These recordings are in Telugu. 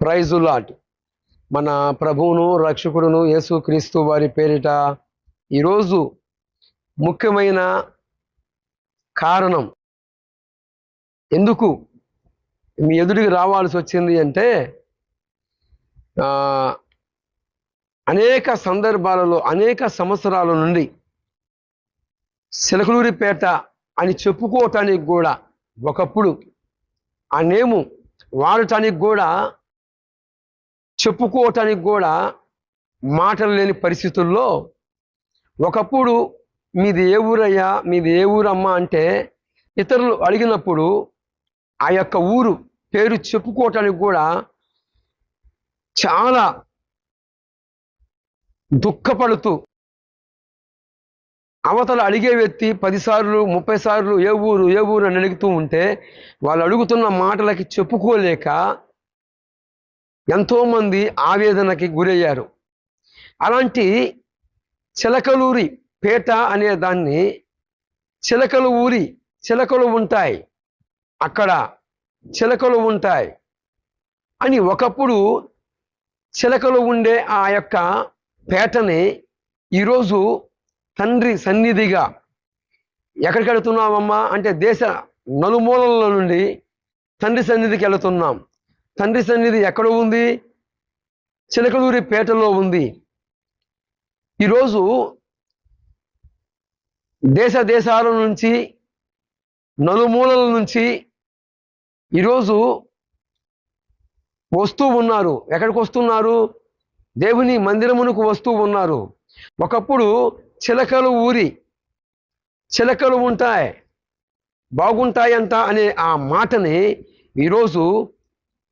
Price lord. మన ప్రభువును రక్షకుడును యేసుక్రీస్తు వారి పేరిట ఈరోజు ముఖ్యమైన కారణం ఎందుకు మీ ఎదుటికి రావాల్సి వచ్చింది అంటే, అనేక సందర్భాలలో అనేక సంవత్సరాల నుండి చిలకలూరిపేట అని చెప్పుకోవటానికి కూడా, ఒకప్పుడు ఆ నేము వాడటానికి కూడా, చెప్పుకోవటానికి కూడా మాటలు లేని పరిస్థితుల్లో, ఒకప్పుడు మీది ఏ ఊరయ్యా, మీది ఏ ఊరమ్మా అంటే ఇతరులు అడిగినప్పుడు ఆ యొక్క ఊరు పేరు చెప్పుకోవటానికి కూడా చాలా దుఃఖపడుతూ, అవతల అడిగే వ్యక్తి 10 సార్లు 30 సార్లు ఏ ఊరు అని అడుగుతూ ఉంటే, వాళ్ళు అడుగుతున్న మాటలకి చెప్పుకోలేక ఎంతోమంది ఆవేదనకి గురయ్యారు. అలాంటి చిలకలూరి పేట అనే దాన్ని చిలకలు ఊరి, చిలకలు ఉంటాయి అక్కడ, చిలకలు ఉంటాయి అని ఒకప్పుడు చిలకలు ఉండే ఆ యొక్క పేటని ఈరోజు తండ్రి సన్నిధిగా, ఎక్కడికి వెళుతున్నామమ్మా అంటే దేశ నలుమూలల నుండి తండ్రి సన్నిధికి వెళుతున్నాం. తండ్రి సన్నిధి ఎక్కడ ఉంది? చిలకలూరి పేటలో ఉంది. ఈరోజు దేశాల నుంచి, నలుమూలల నుంచి ఈరోజు వస్తూ ఉన్నారు. ఎక్కడికి వస్తున్నారు? దేవుని మందిరమునకు వస్తూ ఉన్నారు. ఒకప్పుడు చిలకలు ఊరి, చిలకలు ఉంటాయి, బాగుంటాయంట అనే ఆ మాటని ఈరోజు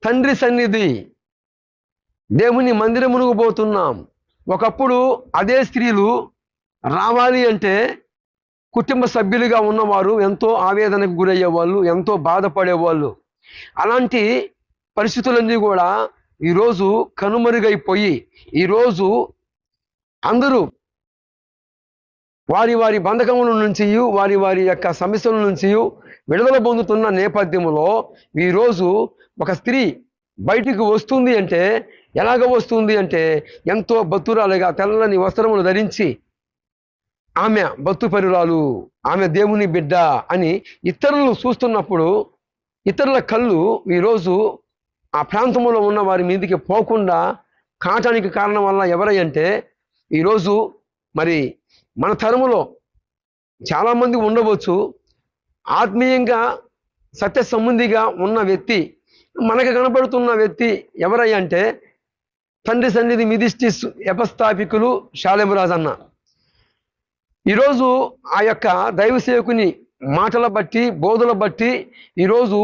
తండ్రి సన్నిధి, దేవుని మందిరమునకు పోతున్నాం. ఒకప్పుడు అదే స్త్రీలు రావాలి అంటే కుటుంబ సభ్యులుగా ఉన్నవారు ఎంతో ఆవేదనకు గురయ్యేవాళ్ళు, ఎంతో బాధపడేవాళ్ళు. అలాంటి పరిస్థితులన్నీ కూడా ఈరోజు కనుమరుగైపోయి, ఈరోజు అందరూ వారి వారి బంధకముల నుంచి, వారి వారి యొక్క సమస్యల నుంచి విడుదల పొందుతున్న నేపథ్యంలో ఈరోజు ఒక స్త్రీ బయటికి వస్తుంది అంటే ఎలాగ వస్తుంది అంటే, ఎంతో భక్తురాలుగా తెల్లని వస్త్రములు ధరించి, ఆమె భక్తుపరురాలు, ఆమె దేవుని బిడ్డ అని ఇతరులు చూస్తున్నప్పుడు, ఇతరుల కళ్ళు ఈరోజు ఆ ప్రాంతంలో ఉన్న వారి మీదకి పోకుండా కాటానికి కారణం వల్ల ఎవరంటే, ఈరోజు మరి మన తరములో చాలామంది ఉండవచ్చు, ఆత్మీయంగా సత్య సంబంధిగా ఉన్న వ్యక్తి, మనకు కనపడుతున్న వ్యక్తి ఎవరయ్యంటే తండ్రి సన్నిధి మిదిస్టిస్ వ్యవస్థాపికులు షాలెంరాజు అన్న. ఈరోజు ఆ యొక్క దైవ సేవకుని మాటల బట్టి, బోధల బట్టి ఈరోజు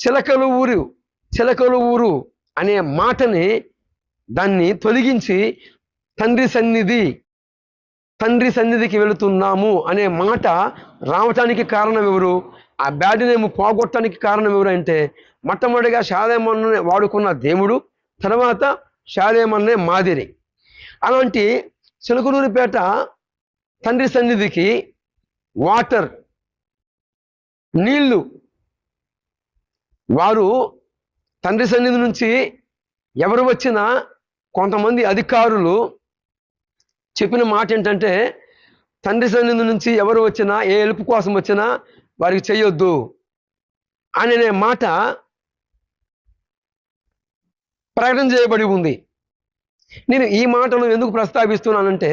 చిలకలు ఊరు అనే మాటని, దాన్ని తొలగించి తండ్రి సన్నిధికి వెళుతున్నాము అనే మాట రావటానికి కారణం ఎవరు? ఆ బ్యాడ్ నేమ్ పోగొట్టడానికి కారణం ఎవరు అంటే, మొట్టమొదటిగా షాలేమన్నే వాడుకున్న దేవుడు, తర్వాత షాలేమన్నే మాదిరి. అలాంటి చిలకలూరిపేట తండ్రి సన్నిధికి వాటర్, నీళ్లు, వారు తండ్రి సన్నిధి నుంచి ఎవరు వచ్చినా, కొంతమంది అధికారులు చెప్పిన మాట ఏంటంటే, తండ్రి సన్నిధి నుంచి ఎవరు వచ్చినా, ఏ హెల్ప్ కోసం వచ్చినా వారికి చేయొద్దు అనే మాట ప్రకటన చేయబడి ఉంది. నేను ఈ మాటను ఎందుకు ప్రస్తావిస్తున్నానంటే,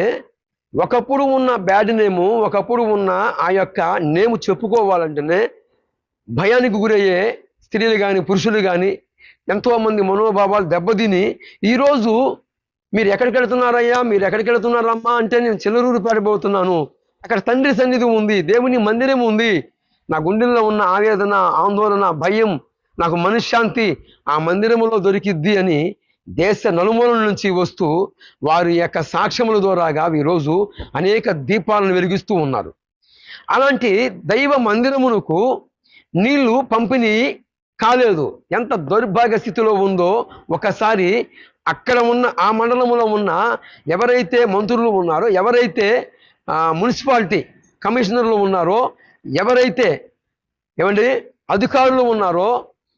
ఒకప్పుడు ఉన్న బ్యాడ్ నేము, ఒకప్పుడు ఉన్న ఆ యొక్క నేము చెప్పుకోవాలంటేనే భయానికి గురయ్యే స్త్రీలు కానీ, పురుషులు కానీ ఎంతోమంది మనోభావాలు దెబ్బతిని, ఈరోజు మీరు ఎక్కడికి వెళుతున్నారయ్యా, మీరు ఎక్కడికి వెళుతున్నారమ్మా అంటే, నేను చిలకలూరిపేట పోతున్నాను, అక్కడ తండ్రి సన్నిధి ఉంది, దేవుని మందిరం ఉంది, నా గుండెల్లో ఉన్న ఆవేదన, ఆందోళన, భయం, నాకు మనశ్శాంతి ఆ మందిరంలో దొరికిద్ది అని దేశ నలుమూలల నుంచి వస్తూ వారి యొక్క సాక్ష్యముల ద్వారాగా ఈరోజు అనేక దీపాలను వెలిగిస్తూ ఉన్నారు. అలాంటి దైవ మందిరమునకు నీళ్లు పంపిణీ కాలేదు. ఎంత దౌర్భాగ్య స్థితిలో ఉందో ఒకసారి అక్కడ ఉన్న ఆ మండలంలో ఉన్న ఎవరైతే మంత్రులు ఉన్నారో, ఎవరైతే మున్సిపాలిటీ కమిషనర్లు ఉన్నారో, ఎవరైతే అధికారులు ఉన్నారో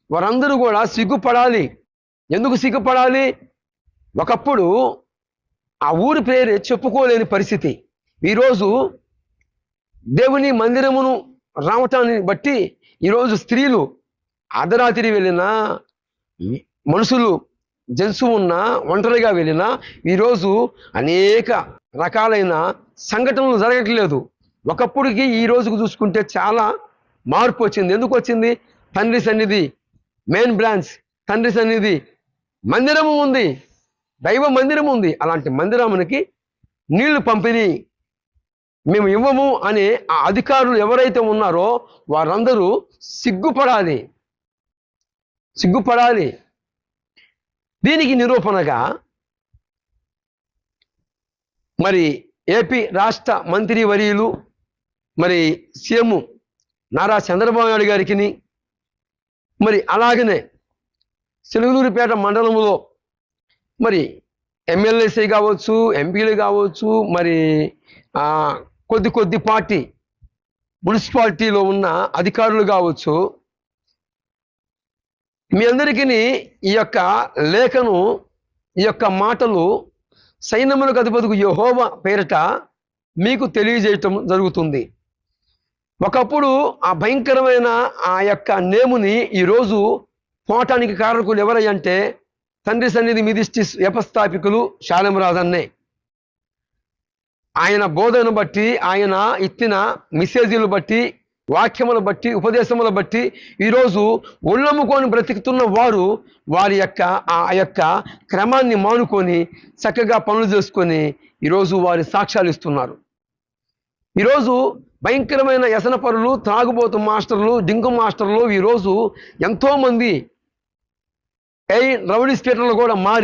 వారందరూ కూడా సిగ్గుపడాలి. ఎందుకు సిగ్గుపడాలి? ఒకప్పుడు ఆ ఊరి పేరే చెప్పుకోలేని పరిస్థితి. ఈరోజు దేవుని మందిరమును రావటాన్ని బట్టి ఈరోజు స్త్రీలు అర్ధరాత్రి వెళ్ళినా, మనుషులు జెంట్స్ ఉన్నా, ఒంటరిగా వెళ్ళినా ఈరోజు అనేక రకాలైన సంఘటనలు జరగట్లేదు. ఒకప్పుడుకి ఈ రోజుకు చూసుకుంటే చాలా మార్పు వచ్చింది. ఎందుకు వచ్చింది? తండ్రి సన్నిధి, మెయిన్ బ్రాంచ్ తండ్రి సన్నిధి మందిరము ఉంది, దైవ మందిరం ఉంది. అలాంటి మందిరమునికి నీళ్లు పంపిణీ మేము ఇవ్వము అనే ఆ అధికారులు ఎవరైతే ఉన్నారో వారందరూ సిగ్గుపడాలి. దీనికి నిరూపణగా మరి ఏపీ రాష్ట్ర మంత్రివర్యులు మరి సీఎం నారా చంద్రబాబు నాయుడు గారికి, మరి అలాగనే సిలుగులూరిపేట మండలంలో మరి ఎమ్మెల్యేసీ కావచ్చు, ఎంపీలు కావచ్చు, మరి కొద్ది పార్టీ మున్సిపాలిటీలో ఉన్న అధికారులు కావచ్చు, మీ అందరికీ ఈ యొక్క లేఖను, ఈ యొక్క మాటలు సైన్యములకు అధిపతికి యెహోవా పేరిట మీకు తెలియజేయటం జరుగుతుంది. ఒకప్పుడు ఆ భయంకరమైన ఆ యొక్క నేముని ఈరోజు పోవటానికి కారకులు ఎవరయ్యంటే తండ్రి సన్నిధి మిదిష్టి వ్యపస్థాపికులు శాలెంరాజన్నే. ఆయన బోధనను బట్టి, ఆయన ఇచ్చిన మెసేజీలు బట్టి, వాక్యములు బట్టి, ఉపదేశములు బట్టి ఈరోజు ఒళ్ళమ్ముకొని బ్రతుకుతున్న వారు వారి యొక్క ఆ యొక్క క్రమాన్ని మానుకొని చక్కగా పనులు చేసుకొని ఈరోజు వారి సాక్ష్యాలు ఇస్తున్నారు. ఈరోజు భయంకరమైన వ్యసనపరులు, త్రాగుబోతు మాస్టర్లు, డింకు మాస్టర్లు ఈరోజు ఎంతోమంది రౌడీ స్పీటర్లు కూడా మారి